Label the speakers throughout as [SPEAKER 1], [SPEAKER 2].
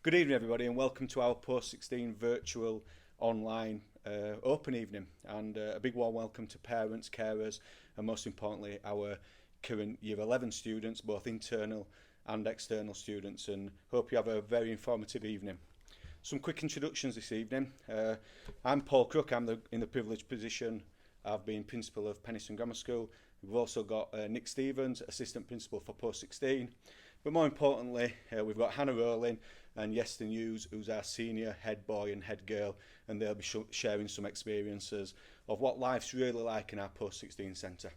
[SPEAKER 1] Good evening everybody and welcome to our Post16 virtual online open evening, and a big warm welcome to parents, carers and most importantly our current Year 11 students, both internal and external students, and hope you have a very informative evening. Some quick introductions this evening. I'm Paul Crook. I'm in the privileged position of being Principal of Penistone Grammar School. We've also got Nick Stevens, Assistant Principal for Post16. But more importantly, we've got Hannah Rowling and Yeston Hughes, who's our senior head boy and head girl, and they'll be sharing some experiences of what life's really like in our Post16 centre.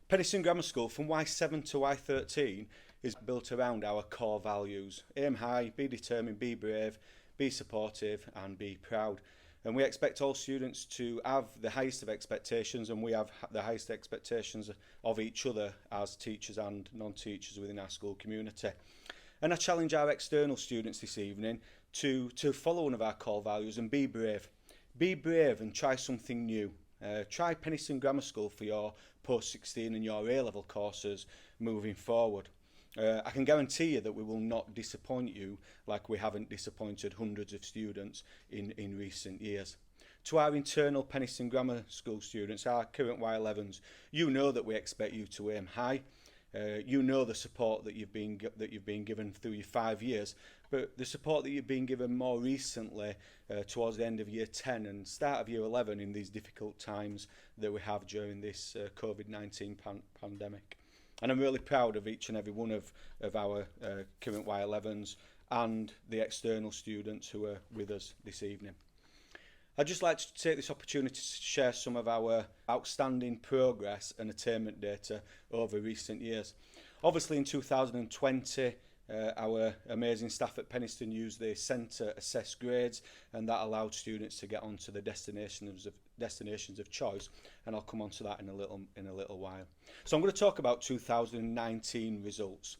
[SPEAKER 1] Penistone Grammar School, from Y7 to Y13, is built around our core values. Aim high, be determined, be brave, be supportive and be proud. And we expect all students to have the highest of expectations, and we have the highest expectations of each other as teachers and non-teachers within our school community. And I challenge our external students this evening to follow one of our core values and be brave. Be brave and try something new. Try Penistone Grammar School for your Post16 and your A-level courses moving forward. I can guarantee you that we will not disappoint you like we haven't disappointed hundreds of students in recent years. To our internal Penistone Grammar School students, our current Y11s, you know that we expect you to aim high. You know the support that you've been given through your 5 years, but the support that you've been given more recently towards the end of Year 10 and start of Year 11 in these difficult times that we have during this COVID-19 pandemic. And I'm really proud of each and every one of our current Y11s and the external students who are with us this evening. I'd just like to take this opportunity to share some of our outstanding progress and attainment data over recent years. Obviously in 2020, our amazing staff at Penistone used the centre assessed grades, and that allowed students to get onto the destinations of choice, and I'll come on to that in a little while. So I'm going to talk about 2019 results.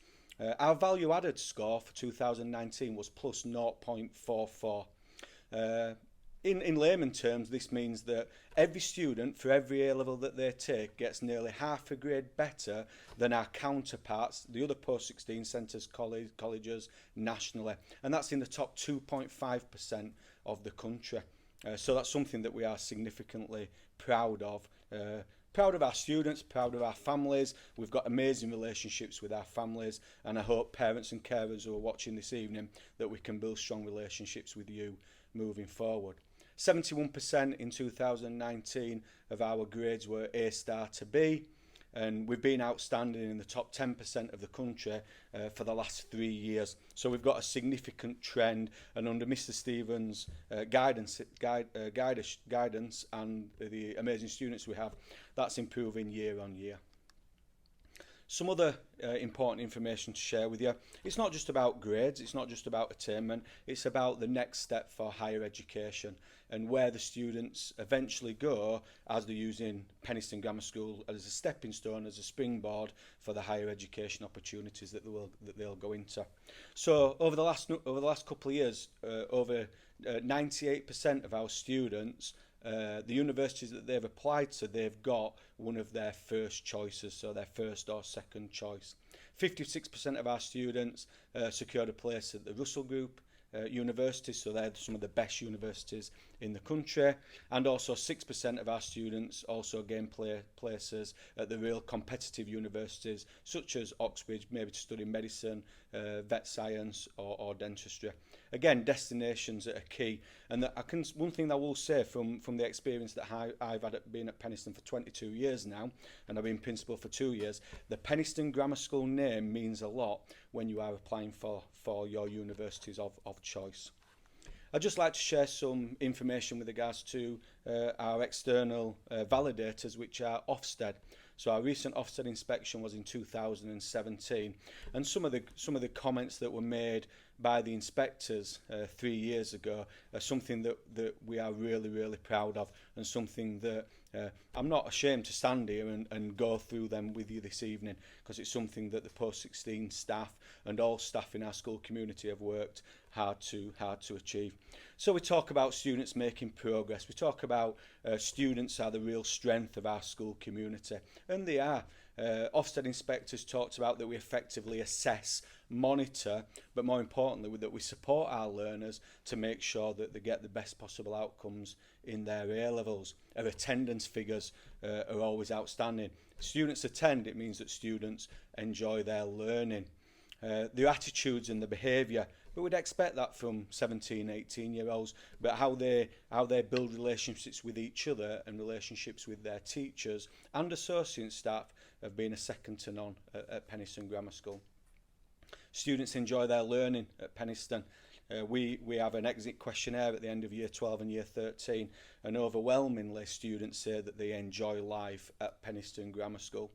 [SPEAKER 1] Our value added score for 2019 was plus 0.44. In layman terms, this means that every student for every A-level that they take gets nearly half a grade better than our counterparts, the other Post16 centres, colleges nationally, and that's in the top 2.5% of the country. So that's something that we are significantly proud of. Proud of our students, proud of our families. We've got amazing relationships with our families, and I hope parents and carers who are watching this evening that we can build strong relationships with you moving forward. 71% in 2019 of our grades were A star to B, and we've been outstanding in the top 10% of the country for the last 3 years. So we've got a significant trend, and under Mr. Stevens' guidance and the amazing students we have, that's improving year on year. Some other important information to share with you. It's not just about grades, it's not just about attainment, it's about the next step for higher education and where the students eventually go as they're using Penistone Grammar School as a stepping stone, as a springboard for the higher education opportunities that they'll go into. So over the last couple of years, over 98% of our students, the universities that they've applied to, they've got one of their first choices, so their first or second choice. 56% of our students secured a place at the Russell Group universities, so they're some of the best universities in the country, and also 6% of our students also gained places at the real competitive universities such as Oxbridge, maybe to study medicine, vet science or dentistry. Again, destinations that are key, and one thing that I will say from the experience that I've had been at Penistone for 22 years now, and I've been principal for 2 years, the Penistone Grammar School name means a lot when you are applying for your universities of choice. I'd just like to share some information with regards to our external validators, which are Ofsted. So our recent Ofsted inspection was in 2017, and some of the comments that were made by the inspectors 3 years ago are something that we are really proud of, and something that I'm not ashamed to stand here and go through them with you this evening, because it's something that the Post16 staff and all staff in our school community have worked hard to achieve. So we talk about students making progress. We talk about students are the real strength of our school community, and they are. Ofsted inspectors talked about that we effectively assess, monitor, but more importantly that we support our learners to make sure that they get the best possible outcomes in their A-levels. Our attendance figures are always outstanding. Students attend, it means that students enjoy their learning. Their attitudes and the behaviour, but we'd expect that from 17, 18-year-olds, but how they build relationships with each other and relationships with their teachers and associate staff have been a second to none at Penistone Grammar School. Students enjoy their learning at Penistone. We have an exit questionnaire at the end of year 12 and year 13, and overwhelmingly students say that they enjoy life at Penistone Grammar School.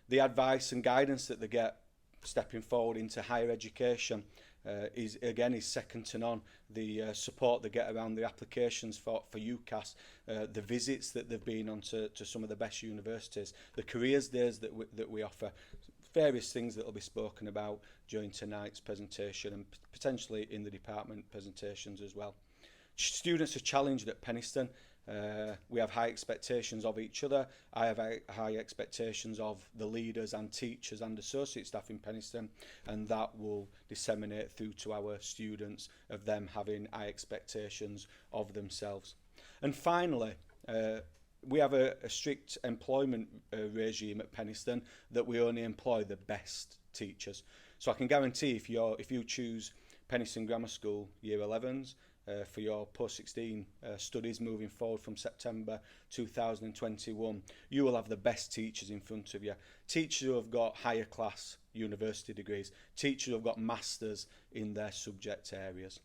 [SPEAKER 1] The advice and guidance that they get stepping forward into higher education is second to none. The support they get around the applications for UCAS, the visits that they've been on to some of the best universities, the careers days that we offer, various things that will be spoken about during tonight's presentation and potentially in the department presentations as well. Students are challenged at Penistone. We have high expectations of each other. I have high expectations of the leaders and teachers and associate staff in Penistone, and that will disseminate through to our students of them having high expectations of themselves. And finally, we have a strict employment regime at Penistone that we only employ the best teachers. So I can guarantee if you choose Penistone Grammar School Year 11s, for your Post16 studies moving forward from September 2021, you will have the best teachers in front of you. Teachers who have got higher class university degrees, teachers who have got masters in their subject areas.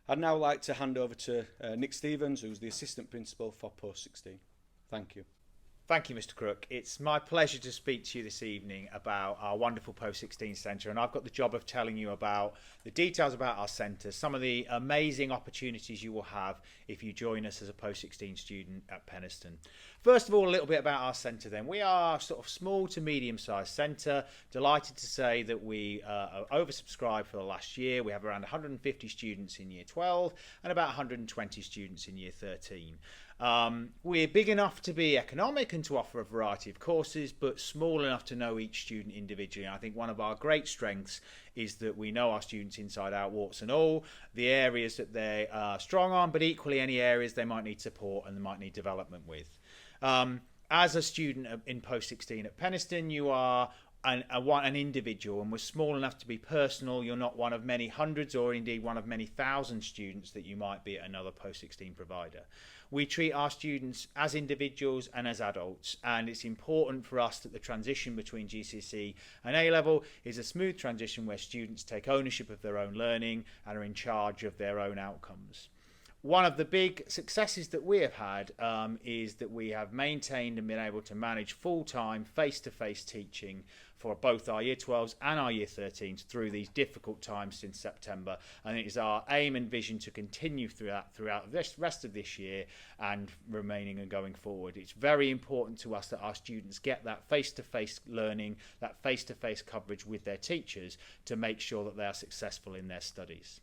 [SPEAKER 1] I'd now like to hand over to Nick Stevens, who's the Assistant Principal for Post16. Thank you.
[SPEAKER 2] Thank you, Mr. Crook. It's my pleasure to speak to you this evening about our wonderful Post16 Centre, and I've got the job of telling you about the details about our centre, some of the amazing opportunities you will have if you join us as a Post16 student at Penistone. First of all, a little bit about our centre then. We are sort of small to medium-sized centre. Delighted to say that we are oversubscribed for the last year. We have around 150 students in Year 12 and about 120 students in Year 13. We're big enough to be economic and to offer a variety of courses, but small enough to know each student individually. And I think one of our great strengths is that we know our students inside out, warts and all, the areas that they are strong on, but equally any areas they might need support and they might need development with. As a student in Post16 at Penistone, you are an individual, and we're small enough to be personal. You're not one of many hundreds or indeed one of many thousand students that you might be at another Post16 provider. We treat our students as individuals and as adults, and it's important for us that the transition between GCSE and A-level is a smooth transition where students take ownership of their own learning and are in charge of their own outcomes. One of the big successes that we have had is that we have maintained and been able to manage full-time face-to-face teaching for both our Year 12s and our Year 13s through these difficult times since September, and it is our aim and vision to continue throughout this rest of this year and remaining and going forward. It's very important to us that our students get that face-to-face learning, that face-to-face coverage with their teachers to make sure that they are successful in their studies.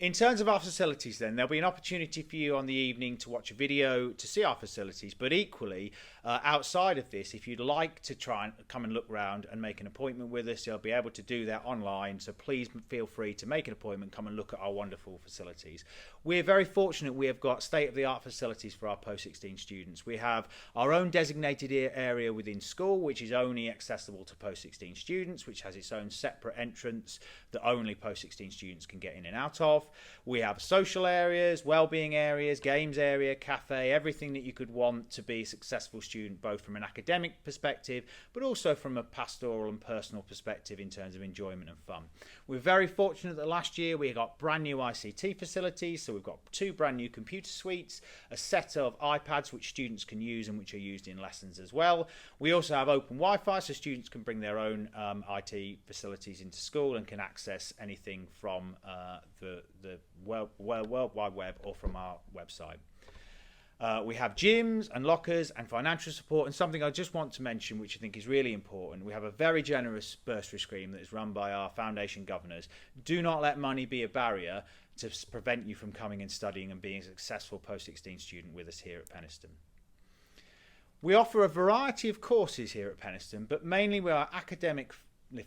[SPEAKER 2] In terms of our facilities then, there'll be an opportunity for you on the evening to watch a video to see our facilities, but equally outside of this, if you'd like to try and come and look round and make an appointment with us, you'll be able to do that online, so please feel free to make an appointment, come and look at our wonderful facilities. We're very fortunate we have got state-of-the-art facilities for our Post16 students. We have our own designated area within school, which is only accessible to Post16 students, which has its own separate entrance that only Post16 students can get in and out of. We have social areas, wellbeing areas, games area, cafe, everything that you could want to be a successful student, both from an academic perspective, but also from a pastoral and personal perspective in terms of enjoyment and fun. We're very fortunate that last year we got brand new ICT facilities, so we've got 2 brand new computer suites, a set of iPads which students can use and which are used in lessons as well. We also have open Wi-Fi, so students can bring their own IT facilities into school and can access anything from the World Wide Web or from our website. We have gyms and lockers and financial support, and something I just want to mention which I think is really important. We have a very generous bursary scheme that is run by our foundation governors. Do not let money be a barrier to prevent you from coming and studying and being a successful Post16 student with us here at Penistone. We offer a variety of courses here at Penistone, but mainly we are academically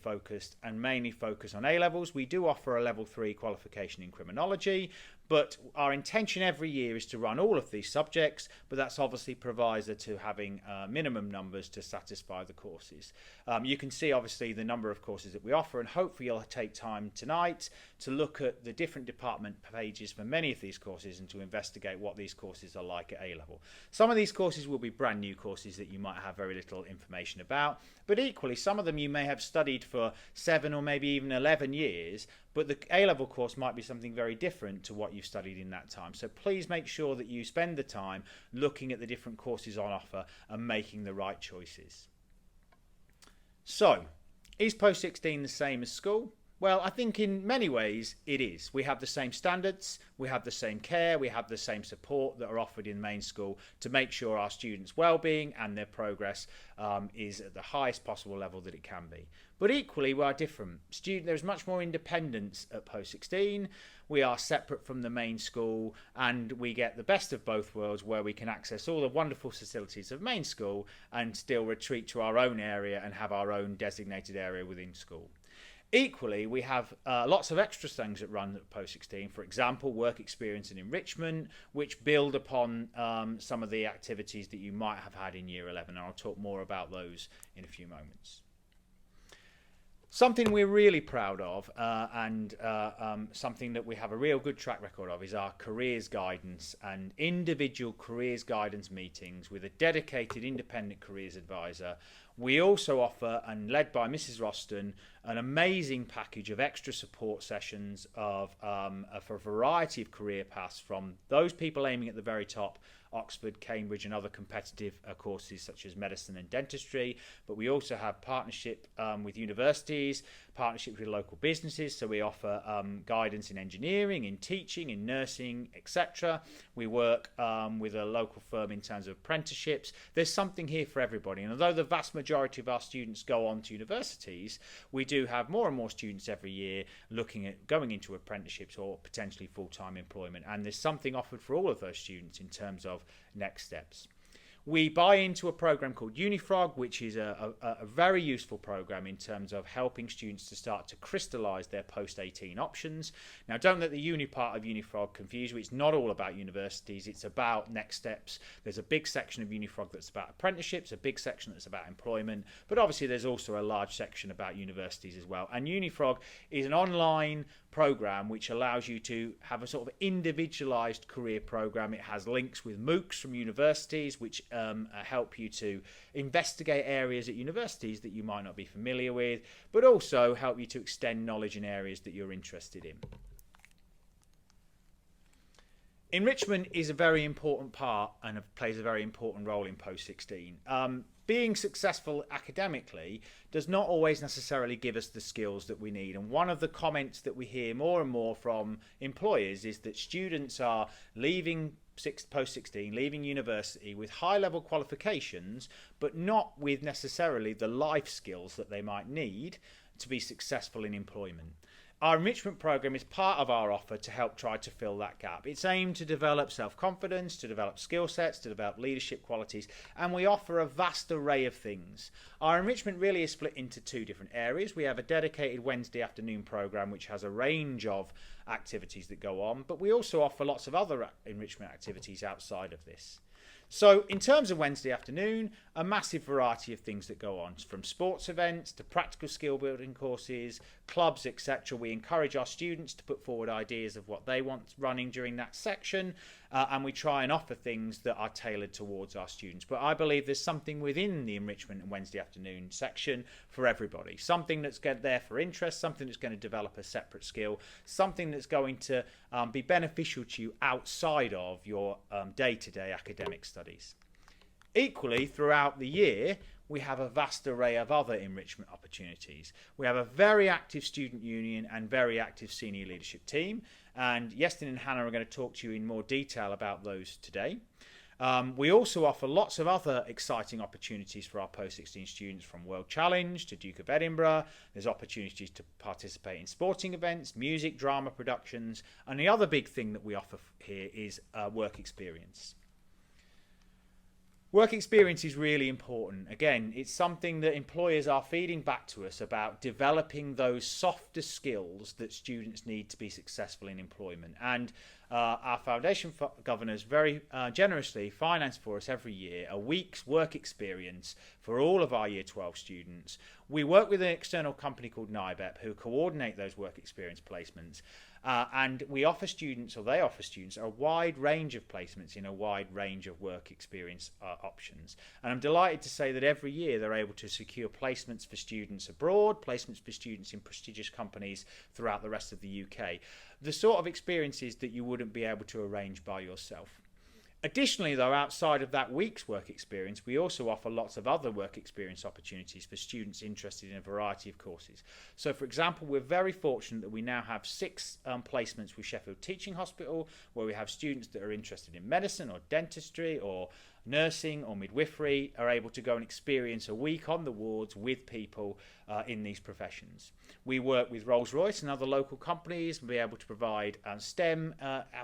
[SPEAKER 2] focused and mainly focus on A-levels. We do offer a level 3 qualification in criminology, but our intention every year is to run all of these subjects, but that's obviously provisor to having minimum numbers to satisfy the courses. You can see obviously the number of courses that we offer, and hopefully you'll take time tonight to look at the different department pages for many of these courses and to investigate what these courses are like at A-level. Some of these courses will be brand new courses that you might have very little information about, but equally some of them you may have studied for 7 or maybe even 11 years, but the A-level course might be something very different to what you've studied in that time. So please make sure that you spend the time looking at the different courses on offer and making the right choices. So, is Post16 the same as school? Well, I think in many ways it is. We have the same standards, we have the same care, we have the same support that are offered in main school to make sure our students' well-being and their progress is at the highest possible level that it can be. But equally, we are different. There's much more independence at Post16. We are separate from the main school, and we get the best of both worlds, where we can access all the wonderful facilities of main school and still retreat to our own area and have our own designated area within school. Equally, we have lots of extra things that run at Post16, for example, work experience and enrichment, which build upon some of the activities that you might have had in Year 11, and I'll talk more about those in a few moments. Something we're really proud of and something that we have a real good track record of is our careers guidance and individual careers guidance meetings with a dedicated independent careers advisor. We also offer, and led by Mrs. Roston, an amazing package of extra support sessions for a variety of career paths, from those people aiming at the very top, Oxford, Cambridge and other competitive courses such as medicine and dentistry, but we also have partnership with universities, partnership with local businesses, so we offer guidance in engineering, in teaching, in nursing, etc. We work with a local firm in terms of apprenticeships. There's something here for everybody, and although the vast majority of our students go on to universities, we do have more and more students every year looking at going into apprenticeships or potentially full-time employment, and there's something offered for all of those students in terms of next steps. We buy into a program called Unifrog, which is a very useful program in terms of helping students to start to crystallise their post-18 options. Now, don't let the uni part of Unifrog confuse you. It's not all about universities. It's about next steps. There's a big section of Unifrog that's about apprenticeships, a big section that's about employment, but obviously there's also a large section about universities as well. And Unifrog is an online program which allows you to have a sort of individualized career program. It has links with MOOCs from universities which help you to investigate areas at universities that you might not be familiar with, but also help you to extend knowledge in areas that you're interested in. Enrichment is a very important part and plays a very important role in Post16. Being successful academically does not always necessarily give us the skills that we need. And one of the comments that we hear more and more from employers is that students are leaving Post16, leaving university with high-level qualifications, but not with necessarily the life skills that they might need to be successful in employment. Our enrichment program is part of our offer to help try to fill that gap. It's aimed to develop self-confidence, to develop skill sets, to develop leadership qualities, and we offer a vast array of things. Our enrichment really is split into two different areas. We have a dedicated Wednesday afternoon program which has a range of activities that go on, but we also offer lots of other enrichment activities outside of this. So in terms of Wednesday afternoon, a massive variety of things that go on, from sports events to practical skill building courses, clubs, etc. We encourage our students to put forward ideas of what they want running during that section, and we try and offer things that are tailored towards our students. But I believe there's something within the enrichment and Wednesday afternoon section for everybody. Something that's there for interest, something that's going to develop a separate skill, something that's going to be beneficial to you outside of your day-to-day academic studies. Equally, throughout the year, we have a vast array of other enrichment opportunities. We have a very active student union and very active senior leadership team, and Yestin and Hannah are going to talk to you in more detail about those today. We also offer lots of other exciting opportunities for our Post16 students, from World Challenge to Duke of Edinburgh. There's opportunities to participate in sporting events, music, drama productions, and the other big thing that we offer here is work experience. Work experience is really important. Again, it's something that employers are feeding back to us about developing those softer skills that students need to be successful in employment. And our foundation governors very generously finance for us every year a week's work experience for all of our Year 12 students. We work with an external company called NIBEP who coordinate those work experience placements. And we offer students, or they offer students, a wide range of placements in a wide range of work experience options. And I'm delighted to say that every year they're able to secure placements for students abroad, placements for students in prestigious companies throughout the rest of the UK. The sort of experiences that you wouldn't be able to arrange by yourself. Additionally, though, outside of that week's work experience, we also offer lots of other work experience opportunities for students interested in a variety of courses. So, for example, we're very fortunate that we now have 6 placements with Sheffield Teaching Hospital, where we have students that are interested in medicine or dentistry or nursing or midwifery are able to go and experience a week on the wards with people in these professions. We work with Rolls-Royce and other local companies and be able to provide STEM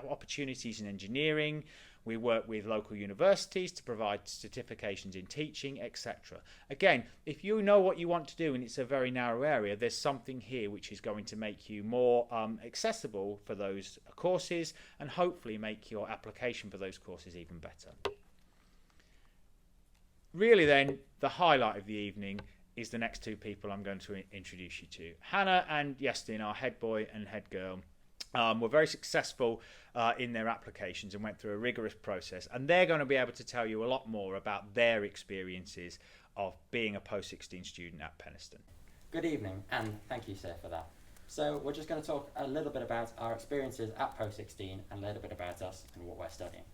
[SPEAKER 2] opportunities in engineering. We work with local universities to provide certifications in teaching, etc. Again, if you know what you want to do and it's a very narrow area, there's something here which is going to make you more accessible for those courses and hopefully make your application for those courses even better. Really then, the highlight of the evening is the next 2 people I'm going to introduce you to. Hannah and Yestin, our head boy and head girl, were very successful in their applications and went through a rigorous process, and they're going to be able to tell you a lot more about their experiences of being a Post16 student at Penistone.
[SPEAKER 3] Good evening, and thank you, sir, for that. So we're just going to talk a little bit about our experiences at Post16 and a little bit about us and what we're studying.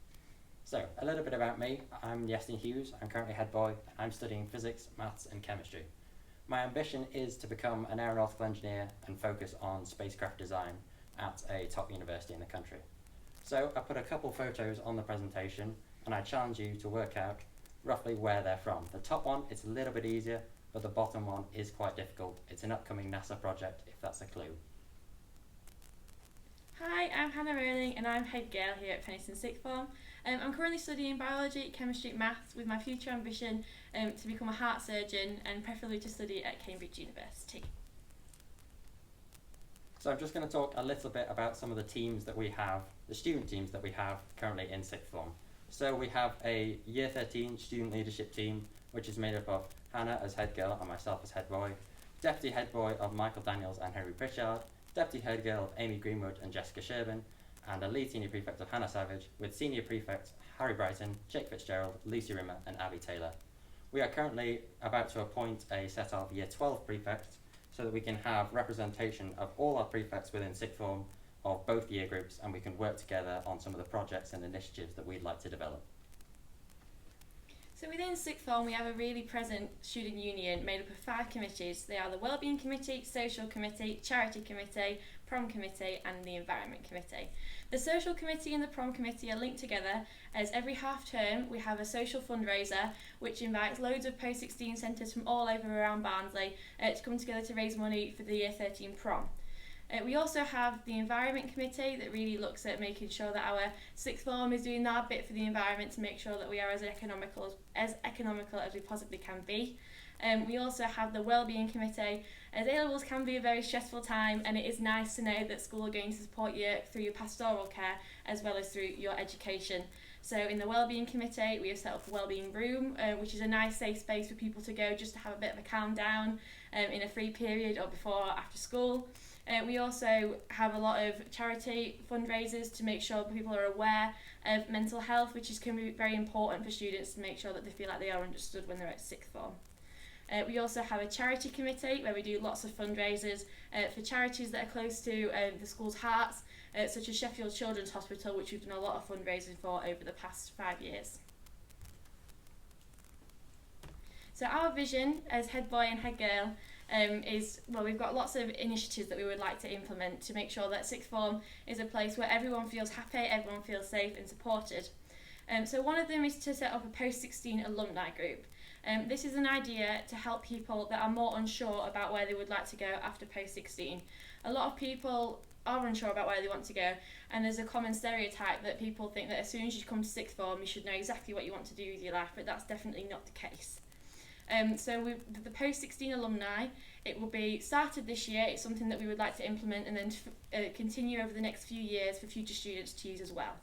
[SPEAKER 3] So, a little bit about me. I'm Yestin Hughes. I'm currently head boy. I'm studying physics, maths and chemistry. My ambition is to become an aeronautical engineer and focus on spacecraft design at a top university in the country. So I put a couple photos on the presentation and I challenge you to work out roughly where they're from. The top one, it's a little bit easier, but the bottom one is quite difficult. It's an upcoming NASA project, if that's a clue.
[SPEAKER 4] Hi, I'm Hannah Rowling and I'm head girl here at Penistone Sixth Form. I'm currently studying biology, chemistry, maths with my future ambition to become a heart surgeon and preferably to study at Cambridge University.
[SPEAKER 3] So I'm just going to talk a little bit about some of the teams that we have, the student teams that we have currently in Sixth Form. So we have a Year 13 student leadership team, which is made up of Hannah as head girl and myself as head boy, deputy head boy of Michael Daniels and Henry Pritchard, deputy head girl of Amy Greenwood and Jessica Sherbin, and a lead senior prefect of Hannah Savage, with senior prefects Harry Brighton, Jake Fitzgerald, Lucy Rimmer and Abby Taylor. We are currently about to appoint a set of Year 12 prefects so that we can have representation of all our prefects within Sixth Form of both year groups, and we can work together on some of the projects and initiatives that we'd like to develop.
[SPEAKER 4] So within Sixth Form we have a really present student union made up of 5 committees. They are the Wellbeing Committee, Social Committee, Charity Committee, Prom Committee and the Environment Committee. The Social Committee and the Prom Committee are linked together as every half term we have a social fundraiser which invites loads of Post16 centres from all over around Barnsley to come together to raise money for the Year 13 prom. We also have the Environment Committee that really looks at making sure that our Sixth Form is doing our bit for the environment to make sure that we are as economical as we possibly can be. We also have the Wellbeing Committee, as A-levels can be a very stressful time, and it is nice to know that school are going to support you through your pastoral care as well as through your education. So in the Wellbeing Committee we have set up a Wellbeing Room, which is a nice safe space for people to go just to have a bit of a calm down in a free period or before or after school. We also have a lot of charity fundraisers to make sure people are aware of mental health, which can be very important for students to make sure that they feel like they are understood when they're at Sixth Form. We also have a charity committee where we do lots of fundraisers for charities that are close to the school's hearts, such as Sheffield Children's Hospital, which we've done a lot of fundraising for over the past 5 years. So our vision as head boy and head girl is, well, we've got lots of initiatives that we would like to implement to make sure that Sixth Form is a place where everyone feels happy, everyone feels safe and supported. So one of them is to set up a Post16 alumni group. This is an idea to help people that are more unsure about where they would like to go after post-16. A lot of people are unsure about where they want to go, and there's a common stereotype that people think that as soon as you come to sixth form you should know exactly what you want to do with your life, but that's definitely not the case. So with the post-16 alumni, it will be started this year. It's something that we would like to implement and then continue over the next few years for future students to use as well.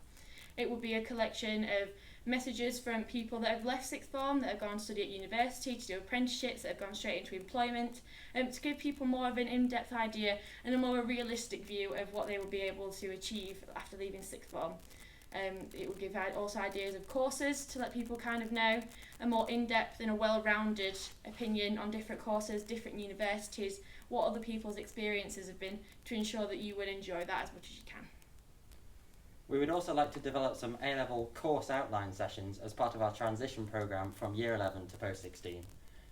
[SPEAKER 4] It will be a collection of messages from people that have left sixth form, that have gone to study at university, to do apprenticeships, that have gone straight into employment, to give people more of an in-depth idea and a more realistic view of what they will be able to achieve after leaving sixth form. It will give also ideas of courses to let people kind of know a more in-depth and a well-rounded opinion on different courses, different universities, what other people's experiences have been, to ensure that you would enjoy that as much as you can.
[SPEAKER 3] We would also like to develop some A-level course outline sessions as part of our transition programme from Year 11 to Post-16.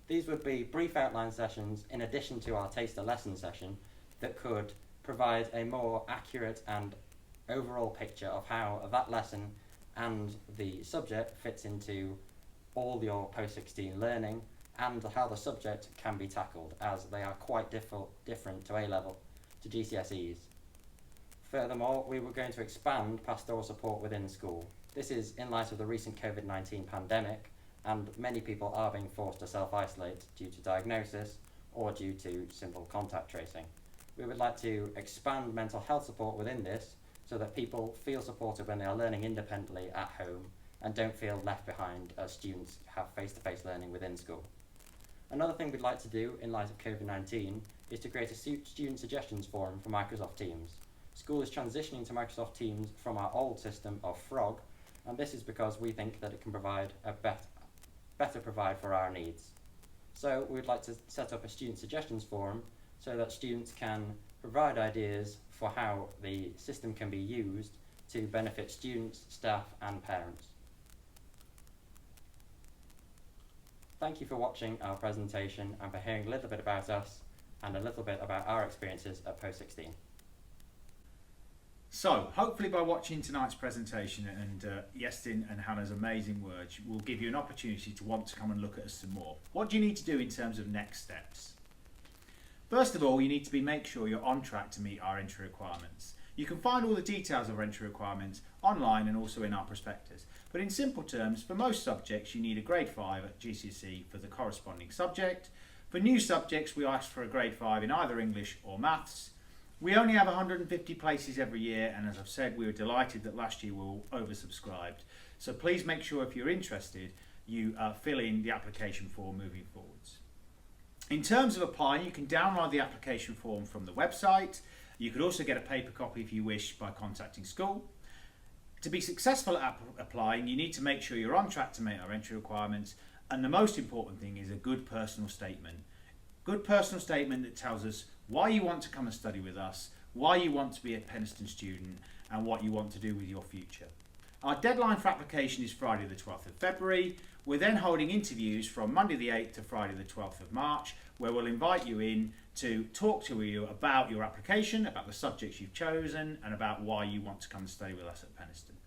[SPEAKER 3] These would be brief outline sessions in addition to our taster lesson session that could provide a more accurate and overall picture of how that lesson and the subject fits into all your Post-16 learning and how the subject can be tackled, as they are quite different to A-level, to GCSEs. Furthermore, we were going to expand pastoral support within school. This is in light of the recent COVID-19 pandemic, and many people are being forced to self-isolate due to diagnosis or due to simple contact tracing. We would like to expand mental health support within this so that people feel supported when they are learning independently at home and don't feel left behind as students have face-to-face learning within school. Another thing we'd like to do in light of COVID-19 is to create a student suggestions forum for Microsoft Teams. School is transitioning to Microsoft Teams from our old system of Frog, and this is because we think that it can provide a better provide for our needs. So we'd like to set up a student suggestions forum so that students can provide ideas for how the system can be used to benefit students, staff and parents. Thank you for watching our presentation and for hearing a little bit about us and a little bit about our experiences at Post16.
[SPEAKER 2] So, hopefully by watching tonight's presentation and Iestyn and Hannah's amazing words, we'll give you an opportunity to want to come and look at us some more. What do you need to do in terms of next steps? First of all, you need to make sure you're on track to meet our entry requirements. You can find all the details of our entry requirements online and also in our prospectus. But in simple terms, for most subjects you need a grade 5 at GCSE for the corresponding subject. For new subjects we ask for a grade 5 in either English or Maths. We only have 150 places every year, and as I've said, we were delighted that last year we were oversubscribed. So please make sure if you're interested you fill in the application form moving forwards. In terms of applying, you can download the application form from the website. You could also get a paper copy if you wish by contacting school. To be successful at applying, you need to make sure you're on track to meet our entry requirements, and the most important thing is a good personal statement. Good personal statement that tells us why you want to come and study with us, why you want to be a Penistone student, and what you want to do with your future. Our deadline for application is Friday the 12th of February. We're then holding interviews from Monday the 8th to Friday the 12th of March, where we'll invite you in to talk to you about your application, about the subjects you've chosen, and about why you want to come and study with us at Penistone.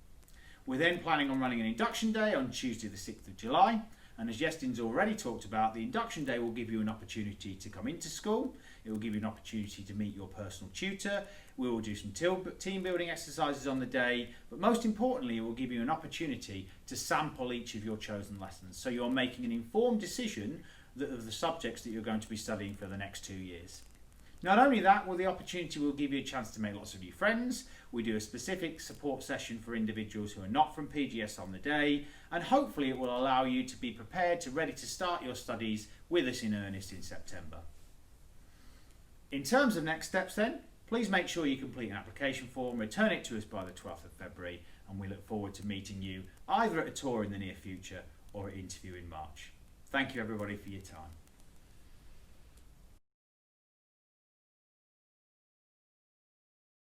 [SPEAKER 2] We're then planning on running an induction day on Tuesday the 6th of July. And as Iestyn's already talked about, the induction day will give you an opportunity to come into school. It will give you an opportunity to meet your personal tutor. We will do some team building exercises on the day, but most importantly, it will give you an opportunity to sample each of your chosen lessons. So you're making an informed decision of the subjects that you're going to be studying for the next 2 years. Not only that, the opportunity will give you a chance to make lots of new friends. We do a specific support session for individuals who are not from PGS on the day, and hopefully it will allow you to be prepared ready to start your studies with us in earnest in September. In terms of next steps then, please make sure you complete an application form, return it to us by the 12th of February, and we look forward to meeting you either at a tour in the near future or at interview in March. Thank you everybody for your time.